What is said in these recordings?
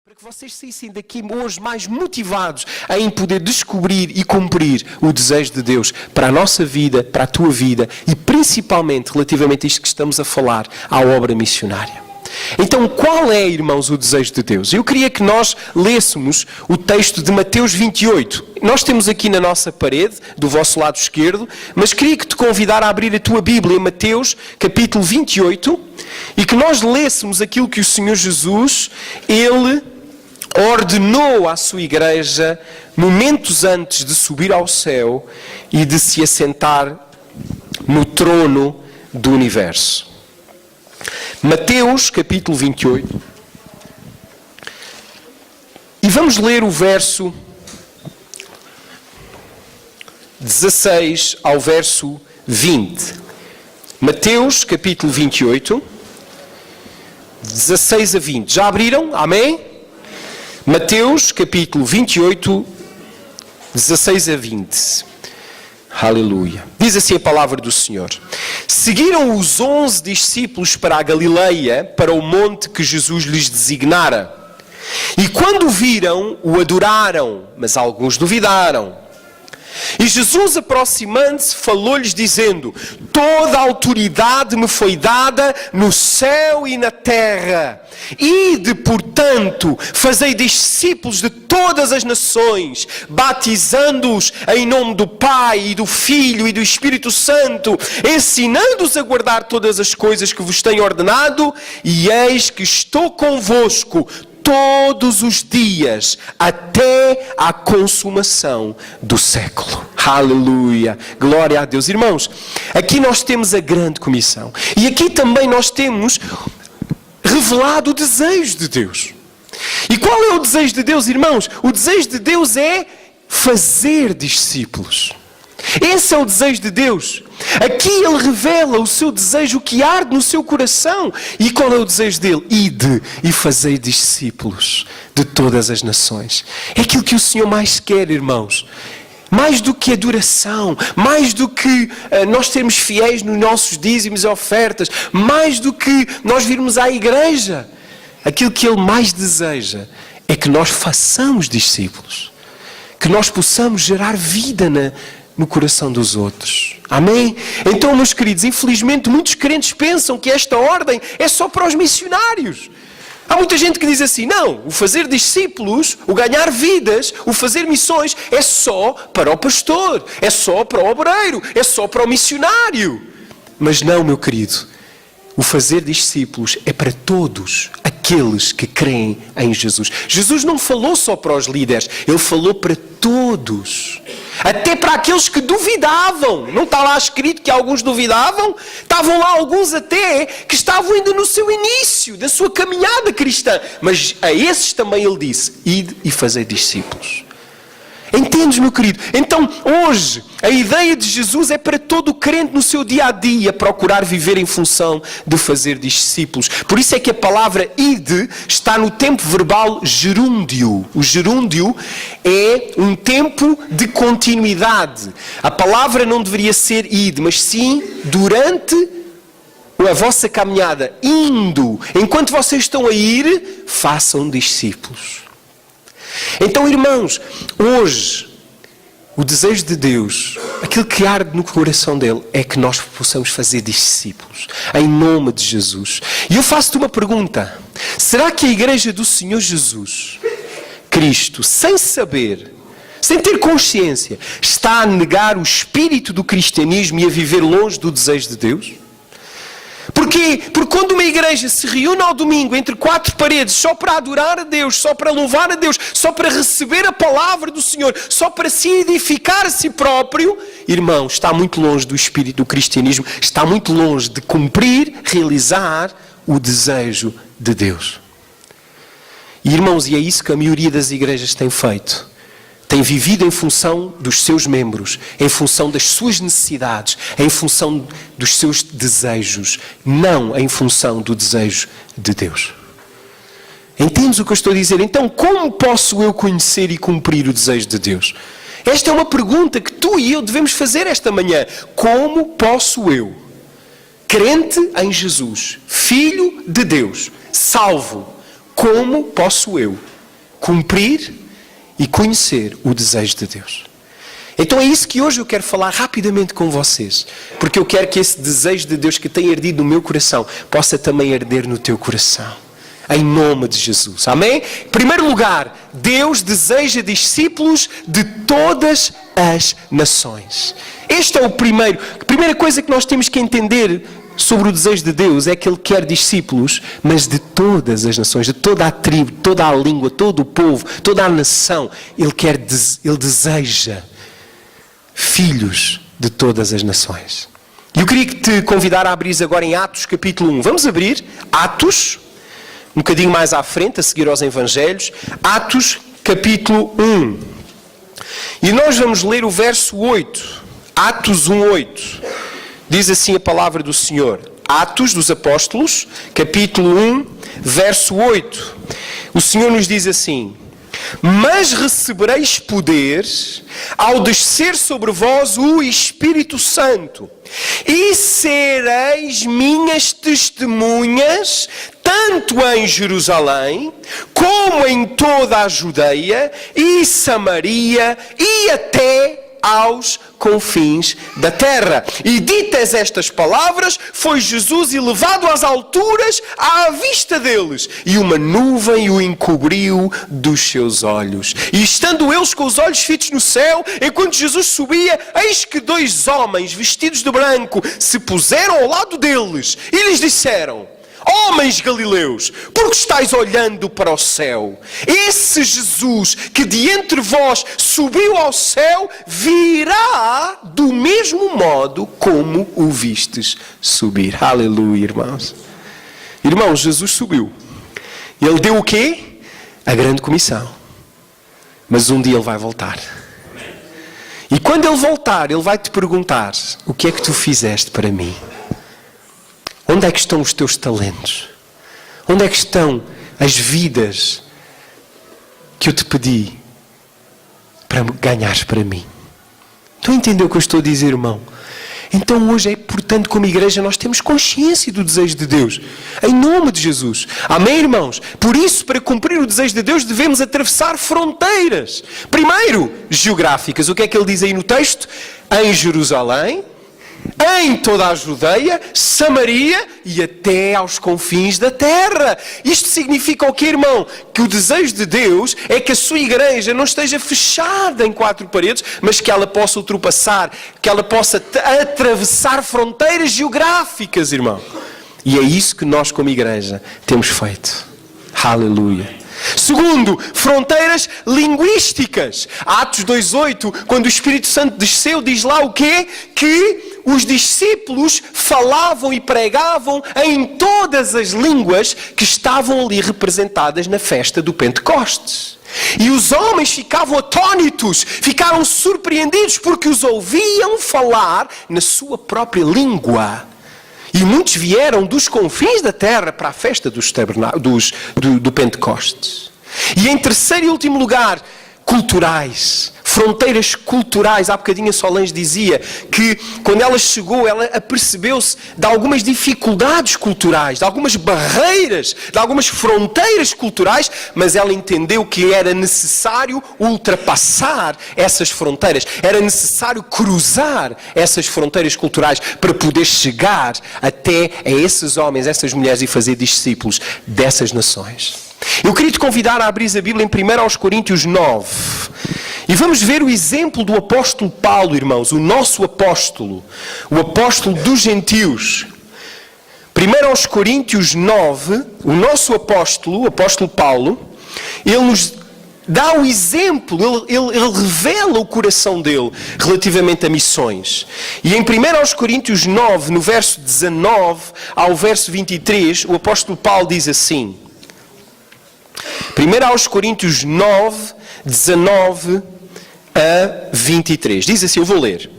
Para que vocês saíssem daqui hoje mais motivados em poder descobrir e cumprir o desejo de Deus para a nossa vida, para a tua vida e principalmente relativamente a isto que estamos a falar, à obra missionária. Então, qual é, irmãos, o desejo de Deus? Eu queria que nós lêssemos o texto de Mateus 28. Nós temos aqui na nossa parede, do vosso lado esquerdo, mas queria que te convidar a abrir a tua Bíblia em Mateus, capítulo 28, e que nós lêssemos aquilo que o Senhor Jesus, Ele ordenou à sua igreja momentos antes de subir ao céu e de se assentar no trono do universo. Mateus, capítulo 28. E vamos ler o verso 16 ao verso 20. Mateus, capítulo 28, 16 a 20. Já abriram? Amém? Mateus, capítulo 28, 16 a 20. Aleluia. Diz assim a palavra do Senhor. Seguiram os 11 discípulos para a Galileia, para o monte que Jesus lhes designara. E quando o viram, o adoraram, mas alguns duvidaram. E Jesus, aproximando-se, falou-lhes dizendo: toda a autoridade me foi dada no céu e na terra. Ide, portanto, fazei discípulos de todas as nações, batizando-os em nome do Pai, e do Filho e do Espírito Santo, ensinando-os a guardar todas as coisas que vos tenho ordenado, e eis que estou convosco todos os dias, até à consumação do século. Aleluia! Glória a Deus. Irmãos, aqui nós temos a grande comissão. E aqui também nós temos revelado o desejo de Deus. E qual é o desejo de Deus, irmãos? O desejo de Deus é fazer discípulos. Esse é o desejo de Deus. Aqui Ele revela o seu desejo, o que arde no seu coração. E qual é o desejo dele? Ide e fazei discípulos de todas as nações. É aquilo que o Senhor mais quer, irmãos. Mais do que adoração, mais do que nós sermos fiéis nos nossos dízimos e ofertas, mais do que nós virmos à igreja. Aquilo que Ele mais deseja é que nós façamos discípulos. Que nós possamos gerar vida no coração dos outros. Amém? Então, meus queridos, infelizmente muitos crentes pensam que esta ordem é só para os missionários. Há muita gente que diz assim: não, o fazer discípulos, o ganhar vidas, o fazer missões é só para o pastor, é só para o obreiro, é só para o missionário. Mas não, meu querido, o fazer discípulos é para todos aqueles que creem em Jesus. Jesus não falou só para os líderes, Ele falou para todos. Até para aqueles que duvidavam. Não está lá escrito que alguns duvidavam? Estavam lá alguns até que estavam ainda no seu início da sua caminhada cristã. Mas a esses também Ele disse: ide e fazei discípulos. Entendes, meu querido? Então, hoje, a ideia de Jesus é para todo o crente no seu dia-a-dia procurar viver em função de fazer discípulos. Por isso é que a palavra ide está no tempo verbal gerúndio. O gerúndio é um tempo de continuidade. A palavra não deveria ser ide, mas sim durante a vossa caminhada, indo. Enquanto vocês estão a ir, façam discípulos. Então, irmãos, hoje, o desejo de Deus, aquilo que arde no coração dele, é que nós possamos fazer discípulos, em nome de Jesus. E eu faço-te uma pergunta: será que a igreja do Senhor Jesus Cristo, sem saber, sem ter consciência, está a negar o espírito do cristianismo e a viver longe do desejo de Deus? Porquê? Porque quando uma igreja se reúne ao domingo entre quatro paredes só para adorar a Deus, só para louvar a Deus, só para receber a palavra do Senhor, só para se edificar a si próprio, irmão, está muito longe do espírito do cristianismo, está muito longe de cumprir, realizar o desejo de Deus. E, irmãos, e é isso que a maioria das igrejas tem feito. Tem vivido em função dos seus membros, em função das suas necessidades, em função dos seus desejos, não em função do desejo de Deus. Entendes o que eu estou a dizer? Então, como posso eu conhecer e cumprir o desejo de Deus? Esta é uma pergunta que tu e eu devemos fazer esta manhã. Como posso eu, crente em Jesus, filho de Deus, salvo, como posso eu cumprir e conhecer o desejo de Deus. Então é isso que hoje eu quero falar rapidamente com vocês, porque eu quero que esse desejo de Deus que tem ardido no meu coração possa também arder no teu coração. Em nome de Jesus. Amém? Em primeiro lugar, Deus deseja discípulos de todas as nações. Este é a primeira coisa que nós temos que entender sobre o desejo de Deus, é que Ele quer discípulos, mas de todas as nações, de toda a tribo, toda a língua, todo o povo, toda a nação. Ele deseja filhos de todas as nações. E eu queria te convidar a abrir agora em Atos capítulo 1. Vamos abrir Atos, um bocadinho mais à frente, a seguir aos Evangelhos. Atos capítulo 1. E nós vamos ler o verso 8. Atos 1:8. Diz assim a palavra do Senhor. Atos dos Apóstolos, capítulo 1, verso 8. O Senhor nos diz assim: mas recebereis poder ao descer sobre vós o Espírito Santo, e sereis minhas testemunhas, tanto em Jerusalém, como em toda a Judeia e Samaria, e até aos confins da terra. E ditas estas palavras, foi Jesus elevado às alturas à vista deles, e uma nuvem o encobriu dos seus olhos. E estando eles com os olhos fitos no céu, enquanto Jesus subia, eis que 2 homens vestidos de branco se puseram ao lado deles e lhes disseram: homens galileus, por que estáis olhando para o céu? Esse Jesus que de entre vós subiu ao céu, virá do mesmo modo como o vistes subir. Aleluia, irmãos. Irmãos, Jesus subiu. Ele deu o quê? A grande comissão. Mas um dia Ele vai voltar. E quando Ele voltar, Ele vai te perguntar: o que é que tu fizeste para mim? Onde é que estão os teus talentos? Onde é que estão as vidas que eu te pedi para ganhares para mim? Estão a entender o que eu estou a dizer, irmão? Então hoje é importante, como igreja, nós temos consciência do desejo de Deus. Em nome de Jesus. Amém, irmãos? Por isso, para cumprir o desejo de Deus, devemos atravessar fronteiras. Primeiro, geográficas. O que é que ele diz aí no texto? Em Jerusalém, em toda a Judeia, Samaria e até aos confins da terra. Isto significa o quê, irmão? Que o desejo de Deus é que a sua igreja não esteja fechada em 4 paredes, mas que ela possa ultrapassar, que ela possa atravessar fronteiras geográficas, irmão. E é isso que nós como igreja temos feito. Aleluia. Segundo, fronteiras linguísticas. Atos 2:8, quando o Espírito Santo desceu, diz lá o quê? Que os discípulos falavam e pregavam em todas as línguas que estavam ali representadas na festa do Pentecostes. E os homens ficavam atónitos, ficaram surpreendidos porque os ouviam falar na sua própria língua. E muitos vieram dos confins da terra para a festa do Pentecostes. E em terceiro e último lugar, culturais. Fronteiras culturais. Há bocadinho a Solange dizia que quando ela chegou, ela apercebeu-se de algumas dificuldades culturais, de algumas barreiras, de algumas fronteiras culturais, mas ela entendeu que era necessário ultrapassar essas fronteiras. Era necessário cruzar essas fronteiras culturais para poder chegar até a esses homens, essas mulheres e fazer discípulos dessas nações. Eu queria te convidar a abrir a Bíblia em 1 Coríntios 9. E vamos ver o exemplo do apóstolo Paulo, irmãos, o nosso apóstolo, o apóstolo dos gentios. 1 Coríntios 9, o nosso apóstolo, o apóstolo Paulo, ele nos dá o exemplo, ele revela o coração dele relativamente a missões. E em 1 Coríntios 9, no verso 19 ao verso 23, o apóstolo Paulo diz assim: 1 Coríntios 9, 19 a 23. Diz assim, eu vou ler.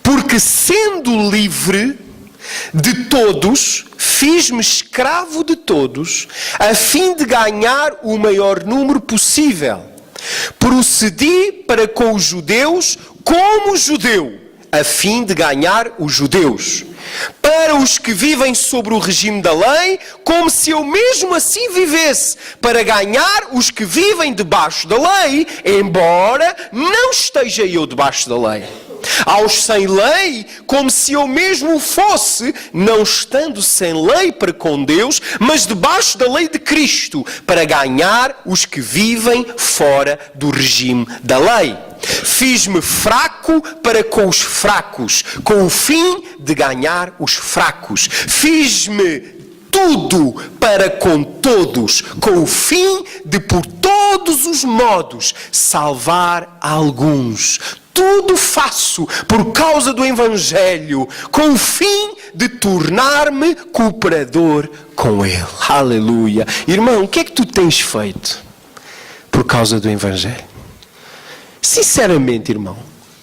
Porque sendo livre de todos, fiz-me escravo de todos, a fim de ganhar o maior número possível. Procedi para com os judeus como judeu, a fim de ganhar os judeus. para os que vivem sobre o regime da lei, como se eu mesmo assim vivesse, para ganhar os que vivem debaixo da lei, embora não esteja eu debaixo da lei. Aos sem lei, como se eu mesmo fosse, não estando sem lei para com Deus, mas debaixo da lei de Cristo, para ganhar os que vivem fora do regime da lei. Fiz-me fraco para com os fracos, com o fim de ganhar os fracos. Fiz-me tudo para com todos, com o fim de por todos os modos salvar alguns. Tudo faço por causa do Evangelho, com o fim de tornar-me cooperador com Ele. Aleluia. Irmão, o que é que tu tens feito por causa do Evangelho? Sinceramente, irmão,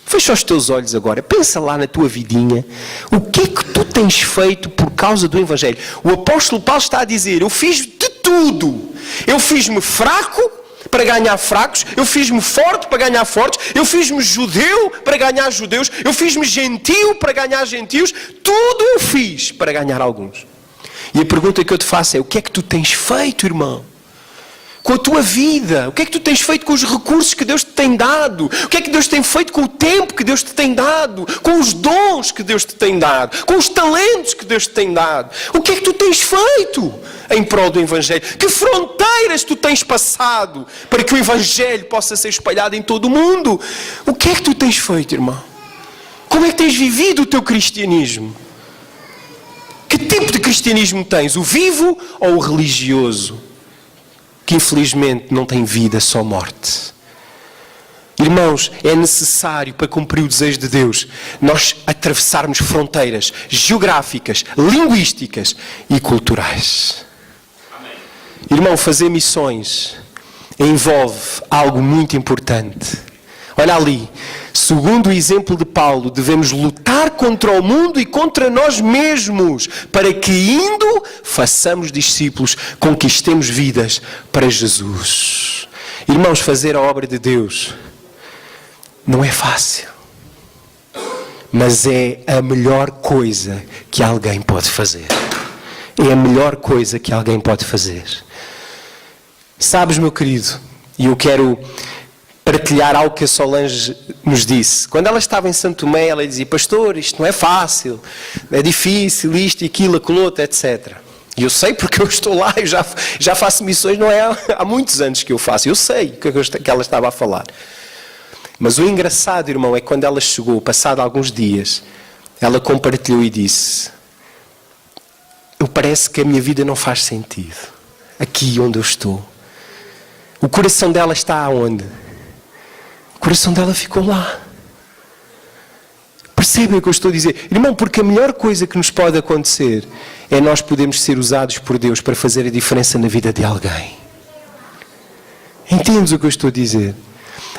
fecha os teus olhos agora, pensa lá na tua vidinha, o que é que tu tens feito por causa do Evangelho? O apóstolo Paulo está a dizer, eu fiz de tudo, eu fiz-me fraco para ganhar fracos, eu fiz-me forte para ganhar fortes, eu fiz-me judeu para ganhar judeus, eu fiz-me gentio para ganhar gentios, tudo eu fiz para ganhar alguns. E a pergunta que eu te faço é, o que é que tu tens feito, irmão? Com a tua vida, o que é que tu tens feito com os recursos que Deus te tem dado? O que é que Deus tem feito com o tempo que Deus te tem dado? Com os dons que Deus te tem dado? Com os talentos que Deus te tem dado? O que é que tu tens feito em prol do Evangelho? Que fronteiras tu tens passado para que o Evangelho possa ser espalhado em todo o mundo? O que é que tu tens feito, irmão? Como é que tens vivido o teu cristianismo? Que tipo de cristianismo tens? O vivo ou o religioso? Que infelizmente não tem vida, só morte. Irmãos, é necessário para cumprir o desejo de Deus nós atravessarmos fronteiras geográficas, linguísticas e culturais. Amém. Irmão, fazer missões envolve algo muito importante. Olha ali, segundo o exemplo de Paulo, devemos lutar contra o mundo e contra nós mesmos, para que indo, façamos discípulos, conquistemos vidas para Jesus. Irmãos, fazer a obra de Deus não é fácil, mas é a melhor coisa que alguém pode fazer. É a melhor coisa que alguém pode fazer. Sabes, meu querido, e eu quero partilhar algo que a Solange nos disse. Quando ela estava em Santo Tomé, ela dizia, pastor, isto não é fácil, é difícil, isto e aquilo, aquilo outro, etc. E eu sei porque eu estou lá, eu já faço missões, não é há muitos anos que eu faço, eu sei o que ela estava a falar. Mas o engraçado, irmão, é que quando ela chegou, passado alguns dias, ela compartilhou e disse, parece que a minha vida não faz sentido, aqui onde eu estou. O coração dela está aonde? O coração dela ficou lá. Percebem o que eu estou a dizer? Irmão, porque a melhor coisa que nos pode acontecer é nós podermos ser usados por Deus para fazer a diferença na vida de alguém. Entendes o que eu estou a dizer?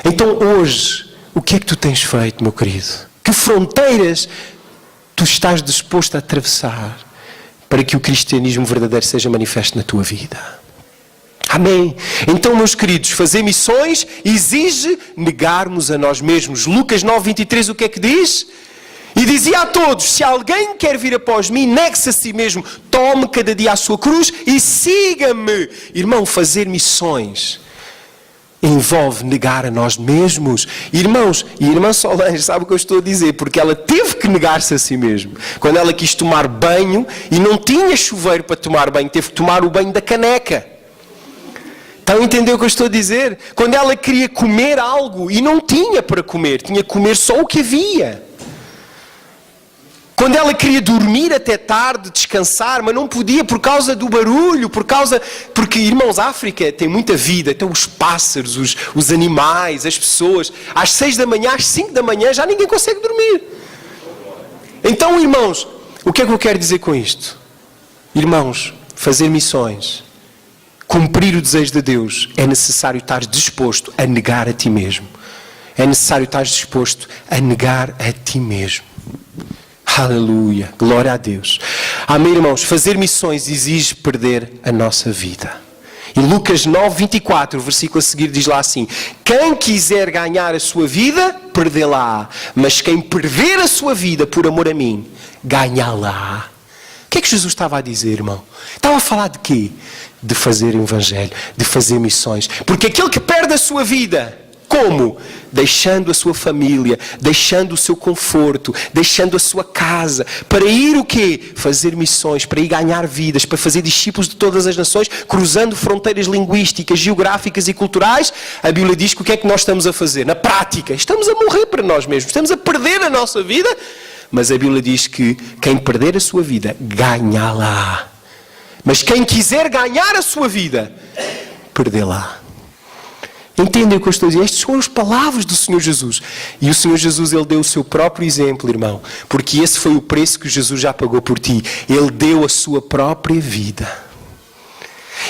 Então hoje, o que é que tu tens feito, meu querido? Que fronteiras tu estás disposto a atravessar para que o cristianismo verdadeiro seja manifesto na tua vida? Amém. Então, meus queridos, fazer missões exige negarmos a nós mesmos. Lucas 9:23, o que é que diz? E dizia a todos, se alguém quer vir após mim, negue-se a si mesmo, tome cada dia a sua cruz e siga-me. Irmão, fazer missões envolve negar a nós mesmos. Irmãos, e a irmã Solange sabe o que eu estou a dizer, porque ela teve que negar-se a si mesma. Quando ela quis tomar banho e não tinha chuveiro para tomar banho, teve que tomar o banho da caneca. Estão a entender o que eu estou a dizer? Quando ela queria comer algo e não tinha para comer, tinha que comer só o que havia. Quando ela queria dormir até tarde, descansar, mas não podia por causa do barulho, porque, irmãos, a África tem muita vida, então os pássaros, os animais, as pessoas, às 6 da manhã, às 5 da manhã, já ninguém consegue dormir. Então, irmãos, o que é que eu quero dizer com isto? Irmãos, fazer missões, cumprir o desejo de Deus, é necessário estar disposto a negar a ti mesmo. É necessário estar disposto a negar a ti mesmo. Aleluia, glória a Deus. Amém, irmãos, fazer missões exige perder a nossa vida. E Lucas 9:24, o versículo a seguir diz lá assim, quem quiser ganhar a sua vida, perdê-la. Mas quem perder a sua vida por amor a mim, ganhá-la. O que é que Jesus estava a dizer, irmão? Estava a falar de quê? De fazer o evangelho, de fazer missões. Porque aquele que perde a sua vida, como? Deixando a sua família, deixando o seu conforto, deixando a sua casa, para ir o quê? Fazer missões, para ir ganhar vidas, para fazer discípulos de todas as nações, cruzando fronteiras linguísticas, geográficas e culturais. A Bíblia diz que o que é que nós estamos a fazer? Na prática, estamos a morrer para nós mesmos, estamos a perder a nossa vida, mas a Bíblia diz que quem perder a sua vida, ganhá-la. Mas quem quiser ganhar a sua vida, perdê-la. Entendem o que eu estou a dizer? Estas são as palavras do Senhor Jesus. E o Senhor Jesus, Ele deu o seu próprio exemplo, irmão. Porque esse foi o preço que Jesus já pagou por ti. Ele deu a sua própria vida.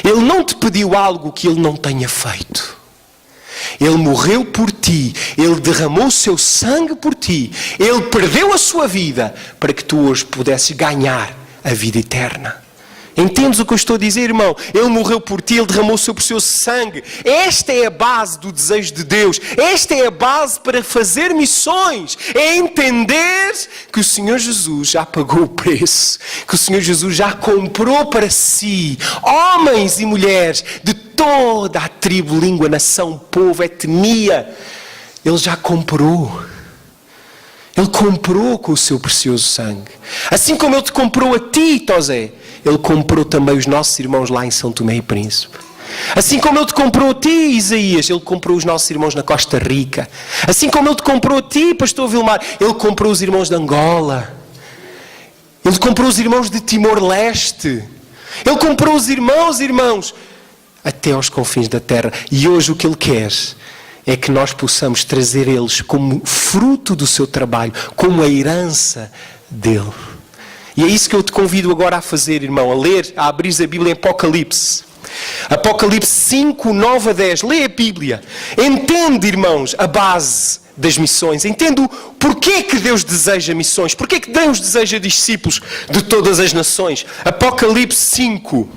Ele não te pediu algo que Ele não tenha feito. Ele morreu por ti. Ele derramou o seu sangue por ti. Ele perdeu a sua vida para que tu hoje pudesses ganhar a vida eterna. Entendes o que eu estou a dizer, irmão? Ele morreu por ti, Ele derramou o seu precioso sangue. Esta é a base do desejo de Deus. Esta é a base para fazer missões. É entender que o Senhor Jesus já pagou o preço. Que o Senhor Jesus já comprou para si homens e mulheres de toda a tribo, língua, nação, povo, etnia. Ele já comprou. Ele comprou com o seu precioso sangue. Assim como Ele te comprou a ti, Tosé, Ele comprou também os nossos irmãos lá em São Tomé e Príncipe. Assim como Ele te comprou a ti, Isaías, Ele comprou os nossos irmãos na Costa Rica. Assim como Ele te comprou a ti, Pastor Vilmar, Ele comprou os irmãos de Angola. Ele comprou os irmãos de Timor-Leste. Ele comprou os irmãos, até aos confins da terra. E hoje o que Ele quer é que nós possamos trazer eles como fruto do seu trabalho, como a herança dele. E é isso que eu te convido agora a fazer, irmão, a ler, a abrir a Bíblia em Apocalipse. Apocalipse 5, 9 a 10. Lê a Bíblia. Entende, irmãos, a base das missões. Entende o porquê que Deus deseja missões. Porquê que Deus deseja discípulos de todas as nações. Apocalipse 5.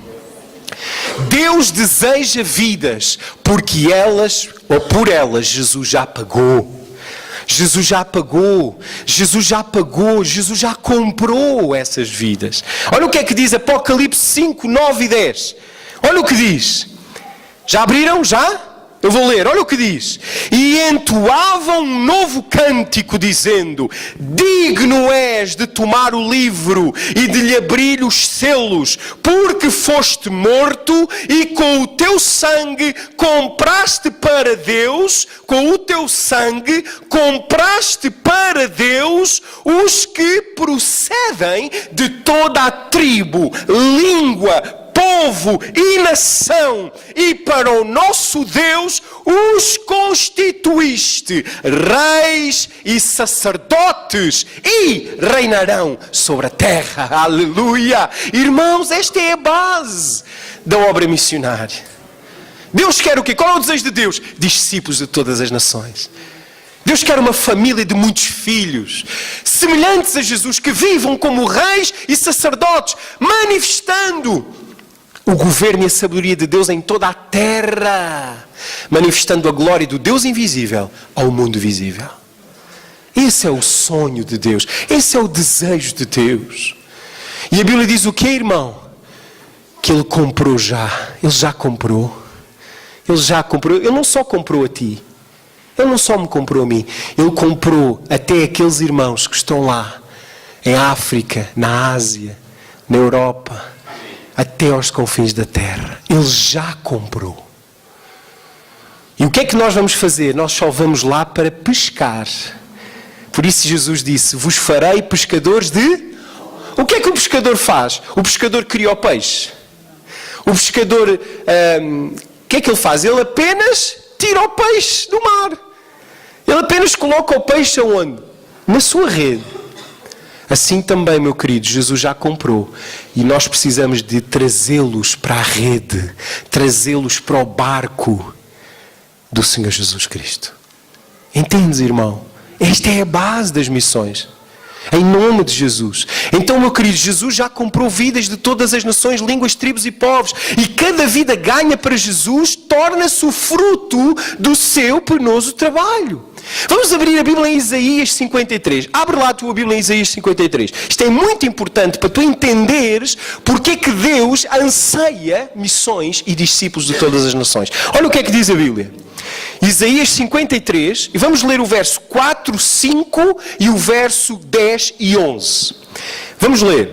Deus deseja vidas, porque elas, ou por elas, Jesus já pagou. Jesus já pagou, Jesus já pagou, Jesus já comprou essas vidas. Olha o que é que diz Apocalipse 5, 9 e 10. Olha o que diz. Já abriram? Já? Eu vou ler, olha o que diz. E entoavam um novo cântico, dizendo: digno és de tomar o livro e de lhe abrir os selos, porque foste morto e com o teu sangue compraste para Deus, com o teu sangue compraste para Deus os que procedem de toda a tribo, língua, povo e nação, e para o nosso Deus os constituíste reis e sacerdotes, e reinarão sobre a terra. Aleluia! Irmãos, esta é a base da obra missionária. Deus quer o quê? Qual é o desejo de Deus? Discípulos de todas as nações. Deus quer uma família de muitos filhos, semelhantes a Jesus, que vivam como reis e sacerdotes, manifestando o governo e a sabedoria de Deus em toda a terra, manifestando a glória do Deus invisível ao mundo visível. Esse é o sonho de Deus, esse é o desejo de Deus. E a Bíblia diz o quê, irmão? Que Ele comprou já, Ele já comprou. Ele já comprou, Ele não só comprou a ti, Ele não só me comprou a mim, Ele comprou até aqueles irmãos que estão lá, em África, na Ásia, na Europa, até aos confins da terra. Ele já comprou. E o que é que nós vamos fazer? Nós só vamos lá para pescar. Por isso Jesus disse: vos farei pescadores de... O que é que o pescador faz? O pescador cria o peixe. O pescador, o que é que ele faz? Ele apenas tira o peixe do mar. Ele apenas coloca o peixe aonde? Na sua rede. Assim também, meu querido, Jesus já comprou. E nós precisamos de trazê-los para a rede, trazê-los para o barco do Senhor Jesus Cristo. Entendes, irmão? Esta é a base das missões. Em nome de Jesus. Então, meu querido, Jesus já comprou vidas de todas as nações, línguas, tribos e povos. E cada vida ganha para Jesus torna-se o fruto do seu penoso trabalho. Vamos abrir a Bíblia em Isaías 53. Abre lá a tua Bíblia em Isaías 53. Isto é muito importante para tu entenderes porque é que Deus anseia missões e discípulos de todas as nações. Olha o que é que diz a Bíblia. Isaías 53, e vamos ler o verso 4, 5 e o verso 10 e 11. Vamos ler.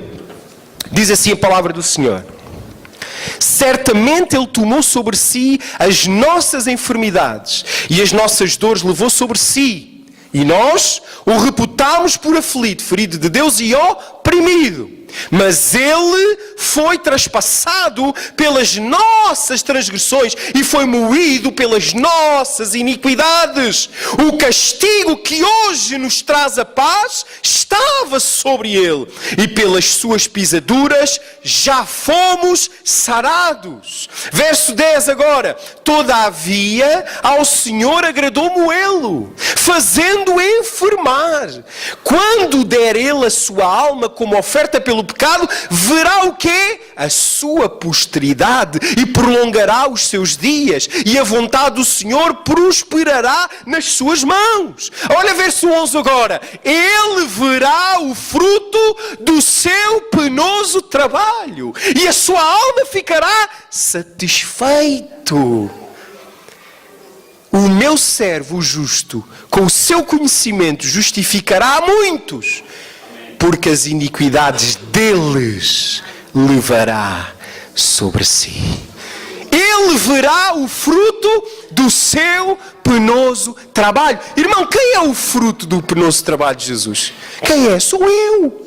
Diz assim a palavra do Senhor. Certamente Ele tomou sobre si as nossas enfermidades e as nossas dores levou sobre si. E nós o reputámos por aflito, ferido de Deus e oprimido. Mas Ele foi traspassado pelas nossas transgressões e foi moído pelas nossas iniquidades. O castigo que hoje nos traz a paz estava sobre Ele. E pelas suas pisaduras já fomos sarados. Verso 10 agora. Todavia ao Senhor agradou moê-lo, fazendo-o enfermar. Quando der Ele a sua alma como oferta pelo pecado, verá o quê? A sua posteridade e prolongará os seus dias e a vontade do Senhor prosperará nas suas mãos. Olha verso 11 agora. Ele verá o fruto do seu penoso trabalho e a sua alma ficará satisfeito. O meu servo o justo, com o seu conhecimento, justificará a muitos, porque as iniquidades deles levará sobre si. Ele verá o fruto do seu penoso trabalho. Irmão, quem é o fruto do penoso trabalho de Jesus? Quem é? Sou eu.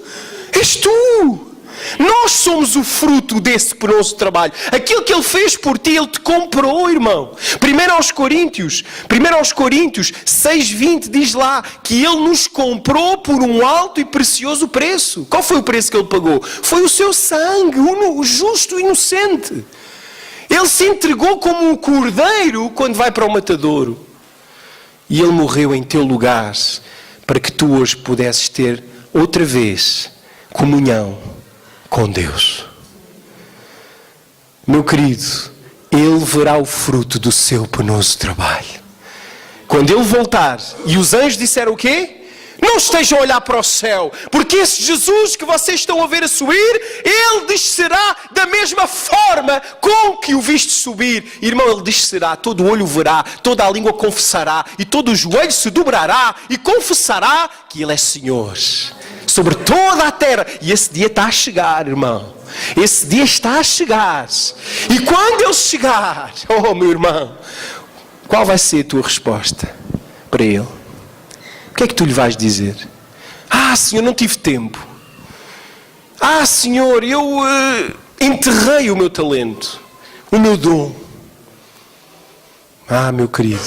És tu. Nós somos o fruto desse penoso trabalho. Aquilo que Ele fez por ti, Ele te comprou, irmão. 1 aos Coríntios 6:20 diz lá que Ele nos comprou por um alto e precioso preço. Qual foi o preço que Ele pagou? Foi o seu sangue, o justo e inocente. Ele se entregou como um cordeiro quando vai para o matadouro. E Ele morreu em teu lugar para que tu hoje pudesses ter outra vez comunhão com Deus. Meu querido, Ele verá o fruto do seu penoso trabalho. Quando Ele voltar, e os anjos disseram o quê? Não estejam a olhar para o céu, porque esse Jesus que vocês estão a ver a subir, Ele descerá da mesma forma com que o viste subir. Irmão, Ele descerá, todo o olho verá, toda a língua confessará, e todo o joelho se dobrará e confessará que Ele é Senhor sobre toda a terra. E esse dia está a chegar, irmão. Esse dia está a chegar. E quando Ele chegar, oh meu irmão, qual vai ser a tua resposta para Ele? O que é que tu lhe vais dizer? Ah, Senhor, não tive tempo. Ah, Senhor, eu enterrei o meu talento, o meu dom. Ah, meu querido,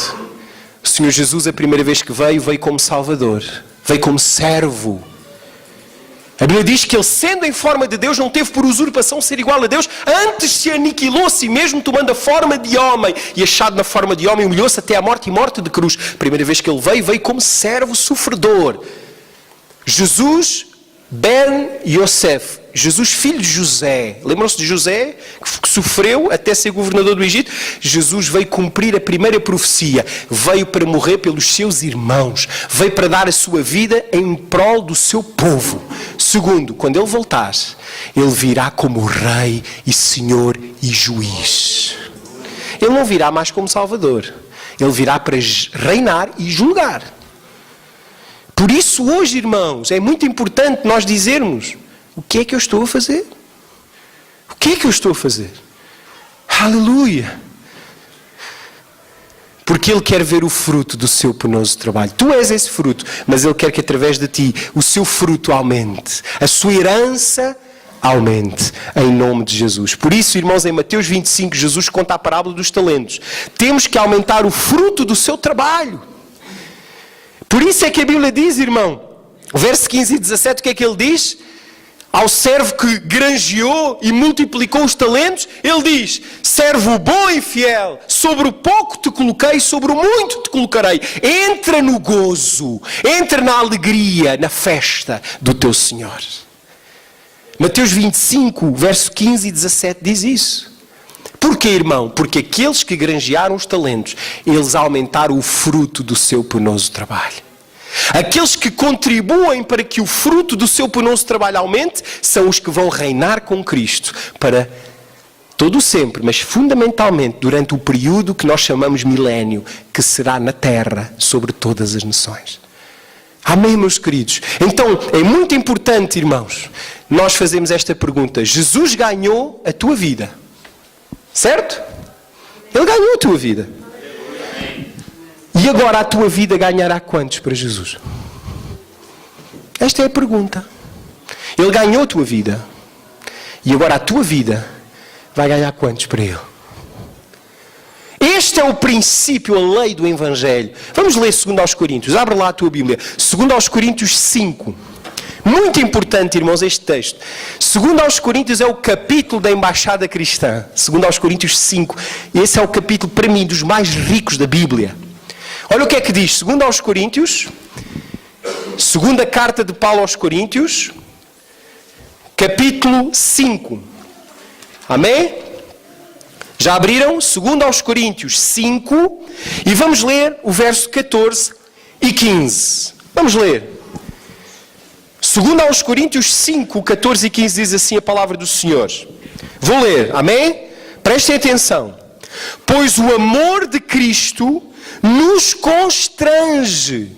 o Senhor Jesus, a primeira vez que veio como Salvador, veio como servo. A Bíblia diz que Ele, sendo em forma de Deus, não teve por usurpação ser igual a Deus, antes se aniquilou a si mesmo, tomando a forma de homem, e achado na forma de homem, humilhou-se até à morte e morte de cruz. Primeira vez que Ele veio como servo sofredor. Jesus Ben Yosef, Jesus filho de José. Lembram-se de José, que sofreu até ser governador do Egito? Jesus veio cumprir a primeira profecia. Veio para morrer pelos seus irmãos. Veio para dar a sua vida em prol do seu povo. Segundo, quando Ele voltar, Ele virá como Rei e Senhor e Juiz. Ele não virá mais como Salvador. Ele virá para reinar e julgar. Por isso hoje, irmãos, é muito importante nós dizermos: o que é que eu estou a fazer? O que é que eu estou a fazer? Aleluia! Porque Ele quer ver o fruto do seu penoso trabalho. Tu és esse fruto, mas Ele quer que através de ti o seu fruto aumente. A sua herança aumente, em nome de Jesus. Por isso, irmãos, em Mateus 25, Jesus conta a parábola dos talentos. Temos que aumentar o fruto do seu trabalho. Por isso é que a Bíblia diz, irmão, verso 15 e 17, o que é que Ele diz? ao servo que granjeou e multiplicou os talentos, ele diz: servo bom e fiel, sobre o pouco te coloquei, sobre o muito te colocarei. Entra no gozo, entra na alegria, na festa do teu Senhor. Mateus 25, verso 15 e 17 diz isso. Porquê, irmão? Porque aqueles que granjearam os talentos, eles aumentaram o fruto do seu penoso trabalho. Aqueles que contribuem para que o fruto do seu penoso trabalho aumente, são os que vão reinar com Cristo para todo o sempre, mas fundamentalmente durante o período que nós chamamos milénio, que será na terra sobre todas as nações. Amém, meus queridos? Então, é muito importante, irmãos, nós fazemos esta pergunta: Jesus ganhou a tua vida, certo? Ele ganhou a tua vida. E agora a tua vida ganhará quantos para Jesus? Esta é a pergunta. Ele ganhou a tua vida. E agora a tua vida vai ganhar quantos para Ele? Este é o princípio, a lei do Evangelho. Vamos ler 2 aos Coríntios. Abre lá a tua Bíblia. 2 aos Coríntios 5. Muito importante, irmãos, este texto. 2 aos Coríntios é o capítulo da embaixada cristã. 2 aos Coríntios 5. Esse é o capítulo, para mim, dos mais ricos da Bíblia. Olha o que é que diz, 2 aos Coríntios, segunda carta de Paulo aos Coríntios, capítulo 5. Amém? Já abriram? 2 aos Coríntios 5, e vamos ler o verso 14 e 15. Vamos ler. 2 aos Coríntios 5, 14 e 15 diz assim a palavra do Senhor. Vou ler, amém? Prestem atenção. Pois o amor de Cristo nos constrange.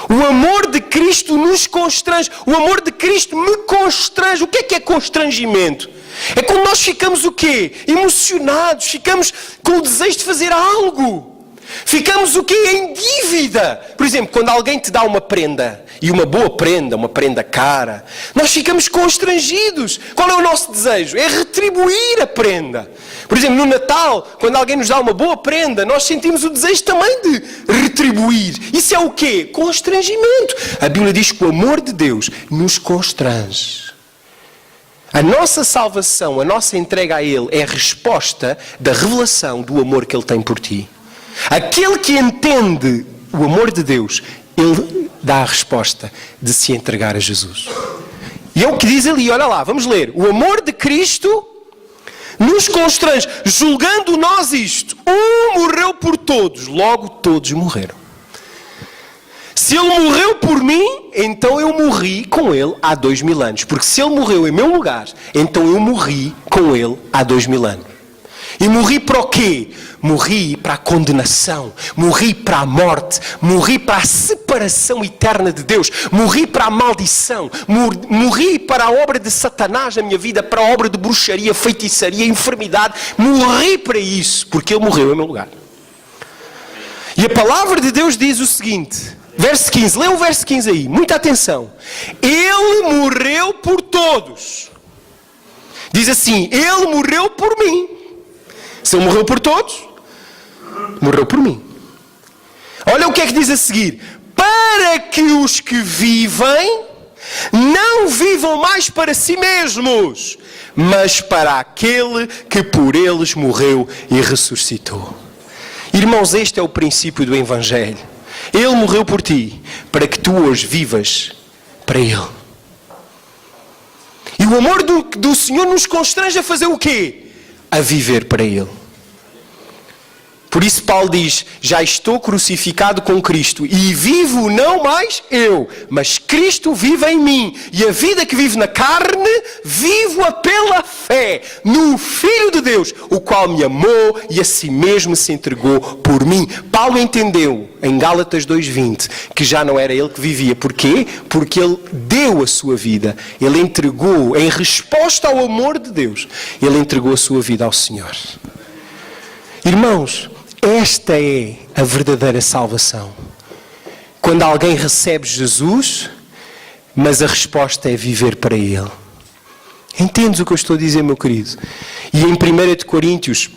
O amor de Cristo nos constrange. O amor de Cristo me constrange. O que é constrangimento? É quando nós ficamos o quê? Emocionados. Ficamos com o desejo de fazer algo. Ficamos o quê? Em dívida. Por exemplo, quando alguém te dá uma prenda, e uma boa prenda, uma prenda cara, nós ficamos constrangidos. Qual é o nosso desejo? É retribuir a prenda. Por exemplo, no Natal, quando alguém nos dá uma boa prenda, nós sentimos o desejo também de retribuir. Isso é o quê? Constrangimento. A Bíblia diz que o amor de Deus nos constrange. A nossa salvação, a nossa entrega a Ele é a resposta da revelação do amor que Ele tem por ti. Aquele que entende o amor de Deus, ele dá a resposta de se entregar a Jesus. E é o que diz ali, olha lá, vamos ler. O amor de Cristo nos constrange, julgando nós isto. Um morreu por todos, logo todos morreram. Se Ele morreu por mim, então eu morri com Ele há 2000 anos. Porque se Ele morreu em meu lugar, então eu morri com Ele há 2000 anos. E morri para o quê? Morri para a condenação, morri para a morte, morri para a separação eterna de Deus, morri para a maldição, morri para a obra de Satanás na minha vida, para a obra de bruxaria, feitiçaria, enfermidade. Morri para isso, porque Ele morreu em meu lugar. E a palavra de Deus diz o seguinte, verso 15, lê o verso 15 aí, muita atenção. Ele morreu por todos. Diz assim, Ele morreu por mim. Se Ele morreu por todos, morreu por mim. Olha o que é que diz a seguir. Para que os que vivem não vivam mais para si mesmos, mas para aquele que por eles morreu e ressuscitou. Irmãos, este é o princípio do Evangelho. Ele morreu por ti, para que tu hoje vivas para Ele. E o amor do Senhor nos constrange a fazer o quê? A viver para Ele. Por isso Paulo diz, já estou crucificado com Cristo e vivo não mais eu, mas Cristo vive em mim. E a vida que vivo na carne, vivo-a pela fé no Filho de Deus, o qual me amou e a si mesmo se entregou por mim. Paulo entendeu, em Gálatas 2:20, que já não era ele que vivia. Porquê? Porque ele deu a sua vida. Ele entregou, em resposta ao amor de Deus, ele entregou a sua vida ao Senhor. Irmãos, esta é a verdadeira salvação. Quando alguém recebe Jesus, mas a resposta é viver para Ele. Entendes o que eu estou a dizer, meu querido? E em 1 Coríntios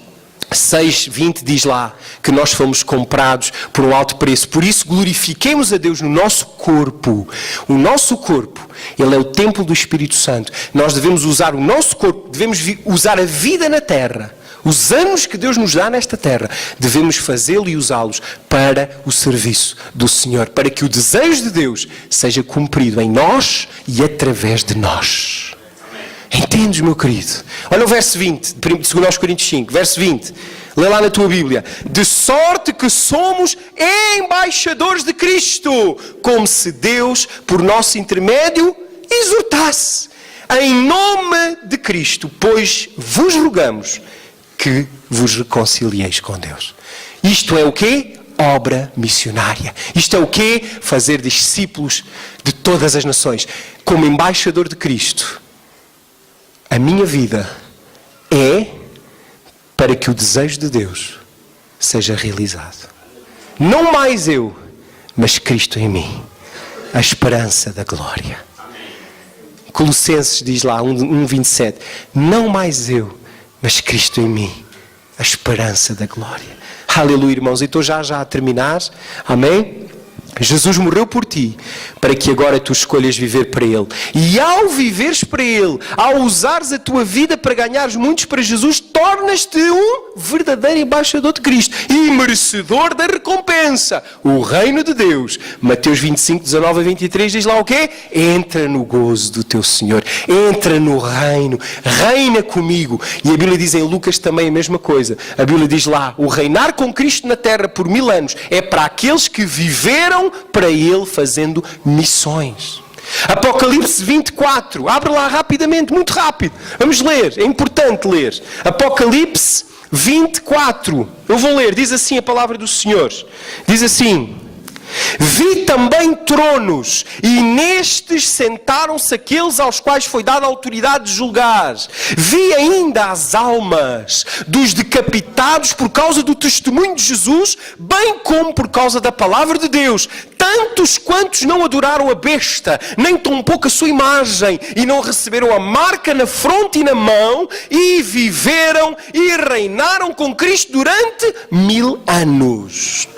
6:20 diz lá que nós fomos comprados por um alto preço. Por isso glorifiquemos a Deus no nosso corpo. O nosso corpo, ele é o templo do Espírito Santo. Nós devemos usar o nosso corpo, devemos usar a vida na terra. Os anos que Deus nos dá nesta terra, devemos fazê-lo e usá-los para o serviço do Senhor, para que o desejo de Deus seja cumprido em nós e através de nós. Entendes, meu querido? Olha o verso 20, de 2 Coríntios 5, verso 20. Lê lá na tua Bíblia. De sorte que somos embaixadores de Cristo, como se Deus, por nosso intermédio, exortasse. Em nome de Cristo, pois vos rogamos que vos reconcilieis com Deus. Isto é o quê? Obra missionária. Isto é o quê? Fazer discípulos de todas as nações. Como embaixador de Cristo, a minha vida é para que o desejo de Deus seja realizado. Não mais eu, mas Cristo em mim. A esperança da glória. Colossenses diz lá, 1:27. Não mais eu, mas Cristo em mim. A esperança da glória. Aleluia, irmãos. Então já a terminar. Amém? Jesus morreu por ti, para que agora tu escolhas viver para Ele. E ao viveres para Ele, ao usares a tua vida para ganhares muitos para Jesus, tornas-te um verdadeiro embaixador de Cristo e merecedor da recompensa. O reino de Deus. Mateus 25:19-23 diz lá o quê? Entra no gozo do teu Senhor. Entra no reino. Reina comigo. E a Bíblia diz em Lucas também a mesma coisa. A Bíblia diz lá, o reinar com Cristo na terra por 1000 anos é para aqueles que viveram para Ele fazendo missões. Apocalipse 24. Abre lá rapidamente, muito rápido. Vamos ler, é importante ler. Apocalipse 24. Eu vou ler, diz assim a palavra do Senhor. Diz assim: vi também tronos, e nestes sentaram-se aqueles aos quais foi dada a autoridade de julgar. Vi ainda as almas dos decapitados por causa do testemunho de Jesus, bem como por causa da palavra de Deus, tantos quantos não adoraram a besta, nem tampouco a sua imagem, e não receberam a marca na fronte e na mão, e viveram e reinaram com Cristo durante 1000 anos.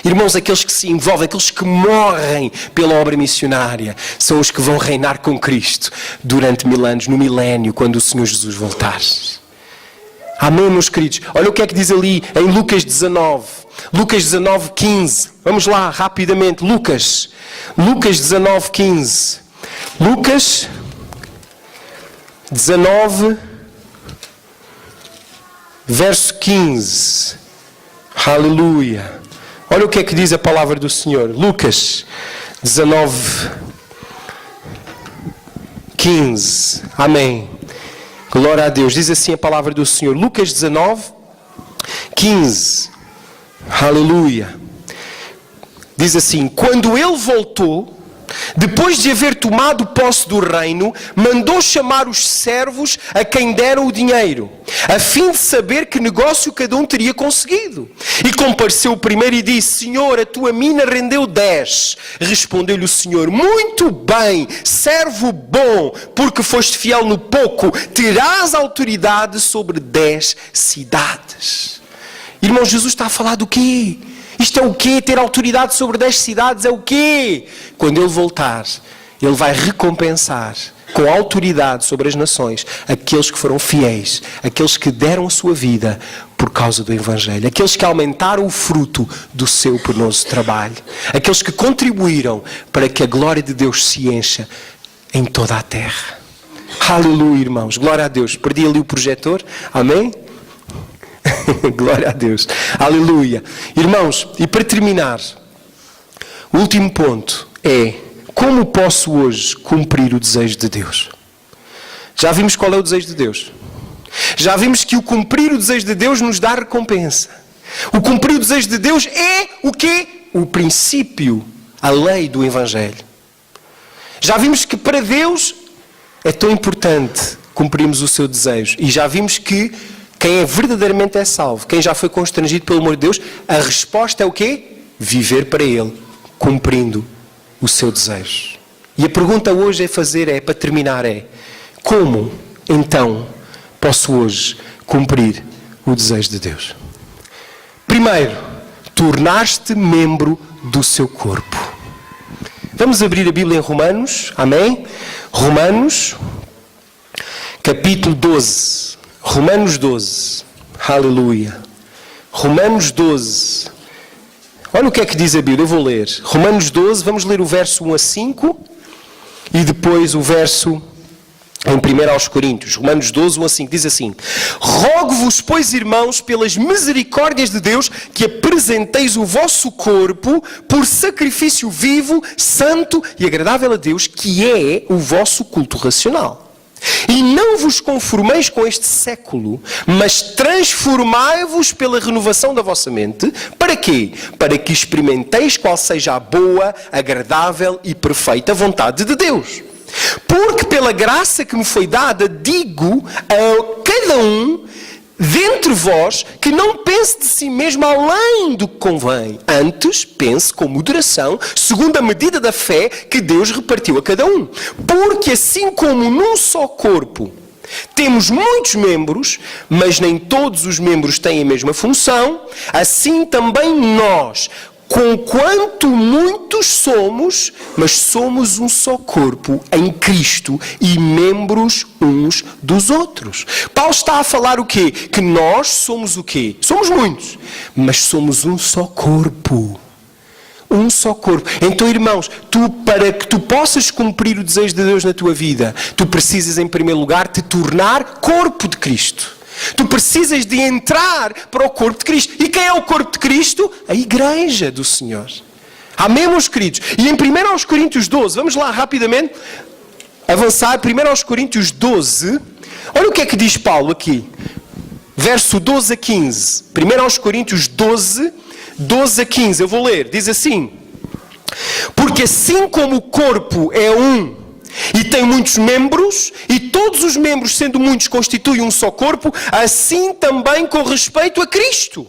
Irmãos, aqueles que se envolvem, aqueles que morrem pela obra missionária, são os que vão reinar com Cristo durante 1000 anos, no milénio, quando o Senhor Jesus voltar. Amém, meus queridos? Olha o que é que diz ali em Lucas 19. Lucas 19:15. Vamos lá, rapidamente. Lucas 19:15. Lucas 19, verso 15. Aleluia. Olha o que é que diz a palavra do Senhor. Lucas 19:15. Amém. Glória a Deus. Diz assim a palavra do Senhor. Lucas 19:15. Aleluia. Diz assim: quando ele voltou, depois de haver tomado posse do reino, mandou chamar os servos a quem deram o dinheiro, a fim de saber que negócio cada um teria conseguido. E compareceu o primeiro e disse: Senhor, a tua mina rendeu 10. Respondeu-lhe o Senhor: muito bem, servo bom, porque foste fiel no pouco, terás autoridade sobre 10 cidades. Irmão, Jesus está a falar do quê? Isto é o quê? Ter autoridade sobre 10 cidades é o quê? Quando Ele voltar, Ele vai recompensar com autoridade sobre as nações aqueles que foram fiéis, aqueles que deram a sua vida por causa do Evangelho, aqueles que aumentaram o fruto do seu penoso trabalho, aqueles que contribuíram para que a glória de Deus se encha em toda a terra. Aleluia, irmãos. Glória a Deus. Perdi ali o projetor. Amém? Glória a Deus. Aleluia. Irmãos, e para terminar, o último ponto é: como posso hoje cumprir o desejo de Deus? Já vimos qual é o desejo de Deus. Já vimos que o cumprir o desejo de Deus nos dá recompensa. O cumprir o desejo de Deus é o quê? O princípio, a lei do Evangelho. Já vimos que para Deus é tão importante cumprirmos o seu desejo. E já vimos que quem verdadeiramente é salvo, quem já foi constrangido pelo amor de Deus, a resposta é o quê? Viver para Ele, cumprindo o seu desejo. E a pergunta hoje para terminar, como então posso hoje cumprir o desejo de Deus. Primeiro, tornar-te membro do seu corpo. Vamos abrir a Bíblia em Romanos, amém? Romanos, capítulo 12. Romanos 12, aleluia. Romanos 12. Olha o que é que diz a Bíblia, eu vou ler. Romanos 12, vamos ler o verso 1 a 5 e depois o verso em 1 aos Coríntios. Romanos 12, 1 a 5, diz assim: rogo-vos, pois, irmãos, pelas misericórdias de Deus, que apresenteis o vosso corpo por sacrifício vivo, santo e agradável a Deus, que é o vosso culto racional. E não vos conformeis com este século, mas transformai-vos pela renovação da vossa mente. Para quê? Para que experimenteis qual seja a boa, agradável e perfeita vontade de Deus. Porque pela graça que me foi dada, digo a cada um dentre vós que não pense de si mesmo além do que convém. Antes, pense com moderação, segundo a medida da fé que Deus repartiu a cada um. Porque assim como num só corpo temos muitos membros, mas nem todos os membros têm a mesma função, assim também nós, conquanto muitos somos, mas somos um só corpo em Cristo e membros uns dos outros. Paulo está a falar o quê? Que nós somos o quê? Somos muitos, mas somos um só corpo. Um só corpo. Então, irmãos, para que tu possas cumprir o desejo de Deus na tua vida, tu precisas, em primeiro lugar, te tornar corpo de Cristo. Tu precisas de entrar para o corpo de Cristo. E quem é o corpo de Cristo? A igreja do Senhor. Amém, meus queridos? E em 1 aos Coríntios 12, vamos lá rapidamente avançar. 1 aos Coríntios 12, olha o que é que diz Paulo aqui. Verso 12 a 15. 1 aos Coríntios 12, 12 a 15. Eu vou ler. Diz assim: porque assim como o corpo é um e tem muitos membros, e todos os membros, sendo muitos, constituem um só corpo, assim também com respeito a Cristo.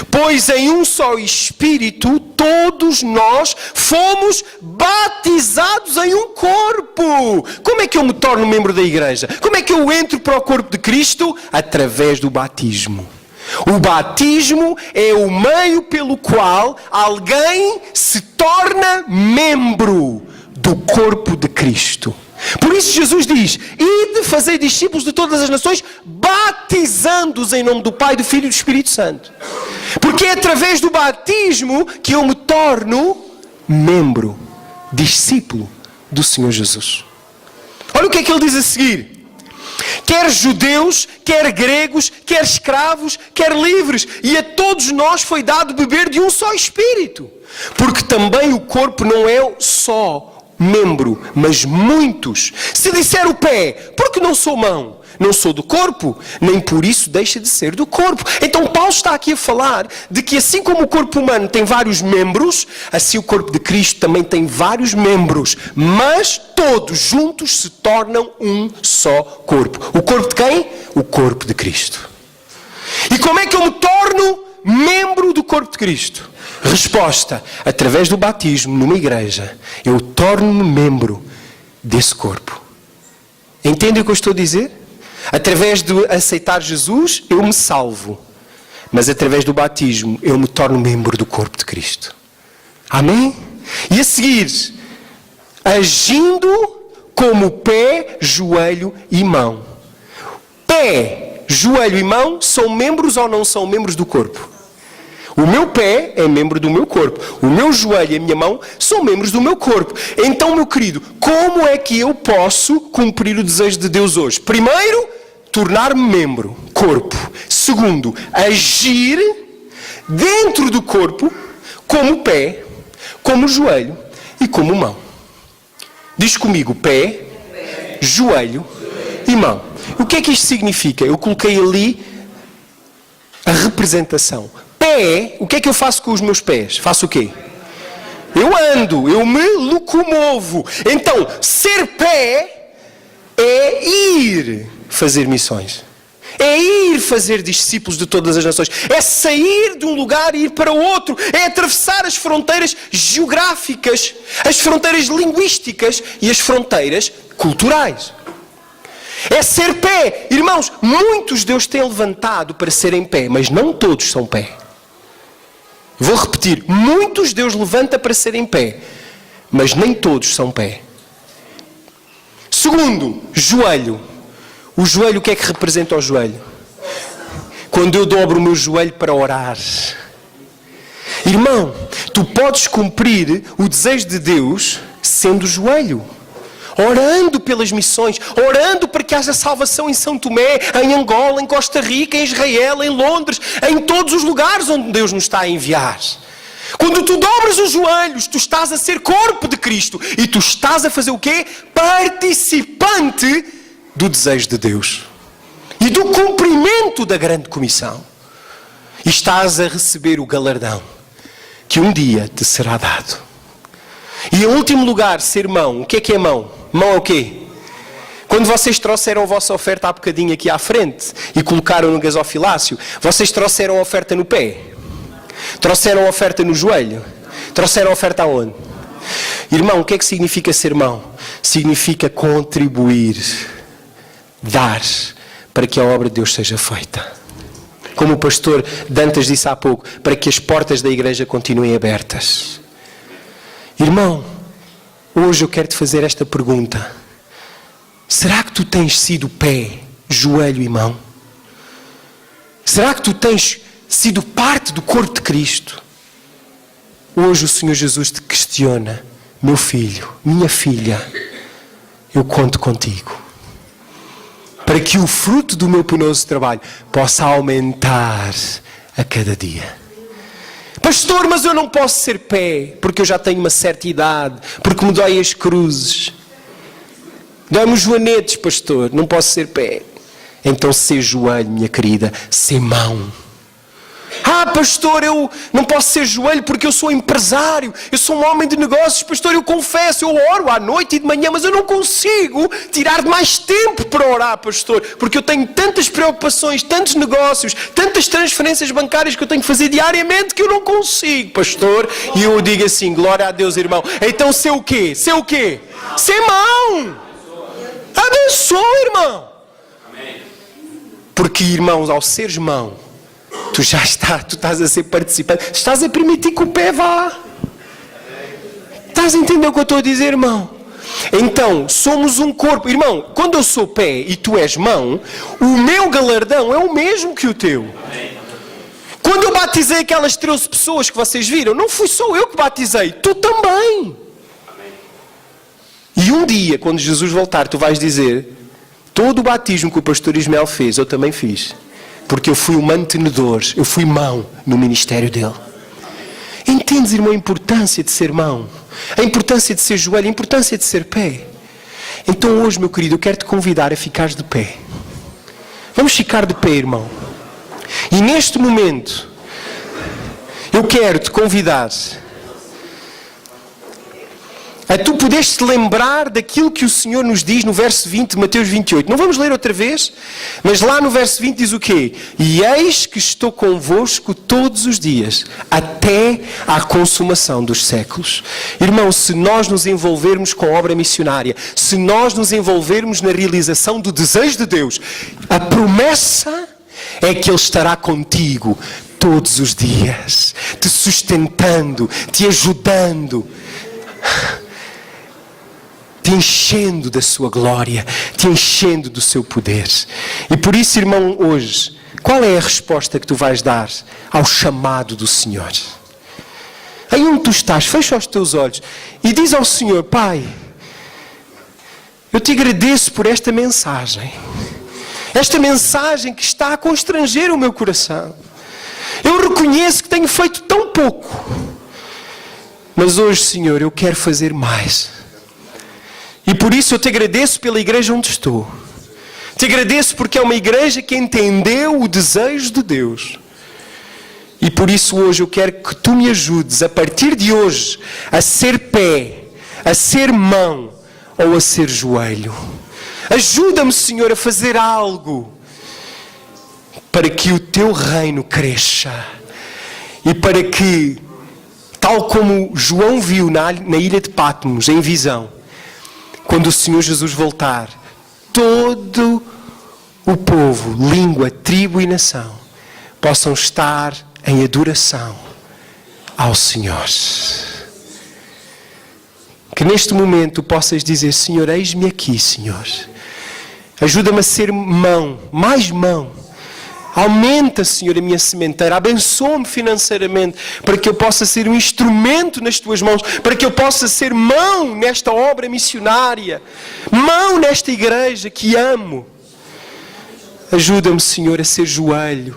Pois em um só Espírito todos nós fomos batizados em um corpo. Como é que eu me torno membro da igreja? Como é que eu entro para o corpo de Cristo? Através do batismo. O batismo é o meio pelo qual alguém se torna membro do corpo de Cristo. Por isso Jesus diz: ide fazer discípulos de todas as nações, batizando-os em nome do Pai, do Filho e do Espírito Santo. Porque é através do batismo que eu me torno membro, discípulo do Senhor Jesus. Olha o que é que ele diz a seguir: quer judeus, quer gregos, quer escravos, quer livres, e a todos nós foi dado beber de um só Espírito. Porque também o corpo não é só membro, mas muitos. Se disser o pé, porque não sou mão, não sou do corpo, nem por isso deixa de ser do corpo. Então Paulo está aqui a falar de que assim como o corpo humano tem vários membros, assim o corpo de Cristo também tem vários membros, mas todos juntos se tornam um só corpo. O corpo de quem? O corpo de Cristo. E como é que eu me torno membro do corpo de Cristo? Resposta: através do batismo numa igreja, eu torno-me membro desse corpo. Entendem o que eu estou a dizer? Através de aceitar Jesus, eu me salvo. Mas através do batismo, eu me torno membro do corpo de Cristo. Amém? E a seguir, agindo como pé, joelho e mão. Pé, joelho e mão são membros ou não são membros do corpo? O meu pé é membro do meu corpo. O meu joelho e a minha mão são membros do meu corpo. Então, meu querido, como é que eu posso cumprir o desejo de Deus hoje? Primeiro, tornar-me membro, corpo. Segundo, agir dentro do corpo como pé, como joelho e como mão. Diz comigo: pé, joelho e mão. O que é que isto significa? Eu coloquei ali a representação. Pé, o que é que eu faço com os meus pés? Faço o quê? Eu ando, eu me locomovo. Então, ser pé é ir fazer missões. É ir fazer discípulos de todas as nações. É sair de um lugar e ir para outro. É atravessar as fronteiras geográficas, as fronteiras linguísticas e as fronteiras culturais. É ser pé. Irmãos, muitos Deus tem levantado para serem pé, mas não todos são pé. Vou repetir, muitos Deus levanta para serem pé, mas nem todos são pé. Segundo, joelho. O joelho, o que é que representa o joelho? Quando eu dobro o meu joelho para orar. Irmão, tu podes cumprir o desejo de Deus sendo joelho. Orando pelas missões, orando para que haja salvação em São Tomé, em Angola, em Costa Rica, em Israel, em Londres, em todos os lugares onde Deus nos está a enviar. Quando tu dobras os joelhos, tu estás a ser corpo de Cristo e tu estás a fazer o quê? Participante do desejo de Deus e do cumprimento da grande comissão. E estás a receber o galardão que um dia te será dado. E em último lugar, ser mão. O que é mão? Mão é o quê? Quando vocês trouxeram a vossa oferta há bocadinho aqui à frente e colocaram no gasofilácio, vocês trouxeram a oferta no pé? Trouxeram a oferta no joelho? Trouxeram a oferta aonde? Irmão, o que é que significa ser mão? Significa contribuir, dar, para que a obra de Deus seja feita. Como o pastor Dantas disse há pouco, para que as portas da igreja continuem abertas. Irmão, hoje eu quero te fazer esta pergunta. Será que tu tens sido pé, joelho e mão? Será que tu tens sido parte do corpo de Cristo? Hoje o Senhor Jesus te questiona. Meu filho, minha filha, eu conto contigo. Para que o fruto do meu penoso trabalho possa aumentar a cada dia. Pastor, mas eu não posso ser pé, porque eu já tenho uma certa idade, porque me dói as cruzes. Dói-me os joanetes, pastor, não posso ser pé. Então ser joelho, minha querida, ser mão. Ah, pastor, eu não posso ser joelho porque eu sou empresário, eu sou um homem de negócios, pastor, eu confesso, eu oro à noite e de manhã, mas eu não consigo tirar mais tempo para orar, pastor, porque eu tenho tantas preocupações, tantos negócios, tantas transferências bancárias que eu tenho que fazer diariamente que eu não consigo, pastor. E eu digo assim, glória a Deus, irmão. Então ser o quê? Ser o quê? Ser mão. Abençoa, irmão. Porque, irmãos, ao seres mão, tu estás a ser participante, estás a permitir que o pé vá. Estás a entender o que eu estou a dizer, irmão? Então, somos um corpo. Irmão, quando eu sou pé e tu és mão, o meu galardão é o mesmo que o teu. Quando eu batizei aquelas 13 pessoas que vocês viram, não fui só eu que batizei, tu também. E um dia, quando Jesus voltar, tu vais dizer, todo o batismo que o pastor Ismael fez, eu também fiz. Porque eu fui o mantenedor, eu fui mão no ministério dele. Entendes, irmão, a importância de ser mão? A importância de ser joelho, a importância de ser pé? Então hoje, meu querido, eu quero te convidar a ficares de pé. Vamos ficar de pé, irmão. E neste momento, eu quero te convidar a tu poderes te lembrar daquilo que o Senhor nos diz no verso 20 de Mateus 28. Não vamos ler outra vez, mas lá no verso 20 diz o quê? E eis que estou convosco todos os dias, até à consumação dos séculos. Irmão, se nós nos envolvermos com a obra missionária, se nós nos envolvermos na realização do desejo de Deus, a promessa é que Ele estará contigo todos os dias, te sustentando, te ajudando, te enchendo da sua glória, te enchendo do seu poder. E por isso, irmão, hoje, qual é a resposta que tu vais dar ao chamado do Senhor? Aí onde tu estás, fecha os teus olhos e diz ao Senhor, Pai, eu te agradeço por esta mensagem que está a constranger o meu coração. Eu reconheço que tenho feito tão pouco, mas hoje, Senhor, eu quero fazer mais. E por isso eu te agradeço pela igreja onde estou. Te agradeço porque é uma igreja que entendeu o desejo de Deus. E por isso hoje eu quero que tu me ajudes, a partir de hoje, a ser pé, a ser mão ou a ser joelho. Ajuda-me, Senhor, a fazer algo para que o teu reino cresça. E para que, tal como João viu na ilha de Patmos, em visão, quando o Senhor Jesus voltar, todo o povo, língua, tribo e nação possam estar em adoração ao Senhor. Que neste momento possas dizer: Senhor, eis-me aqui, Senhor. Ajuda-me a ser mão, mais mão. Aumenta, Senhor, a minha sementeira. Abençoa-me financeiramente para que eu possa ser um instrumento nas Tuas mãos, para que eu possa ser mão nesta obra missionária, mão nesta igreja que amo. Ajuda-me, Senhor, a ser joelho.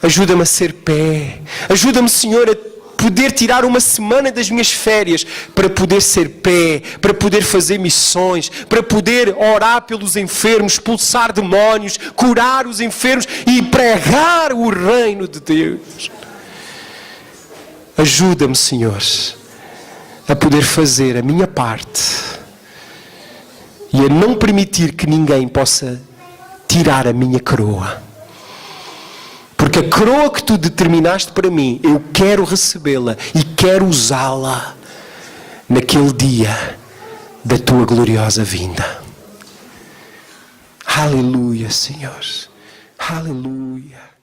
Ajuda-me a ser pé. Ajuda-me, Senhor, a poder tirar uma semana das minhas férias para poder ser pé, para poder fazer missões, para poder orar pelos enfermos, expulsar demónios, curar os enfermos e pregar o reino de Deus. Ajuda-me, Senhor, a poder fazer a minha parte e a não permitir que ninguém possa tirar a minha coroa. Porque a coroa que Tu determinaste para mim, eu quero recebê-la e quero usá-la naquele dia da Tua gloriosa vinda. Aleluia, Senhor. Aleluia.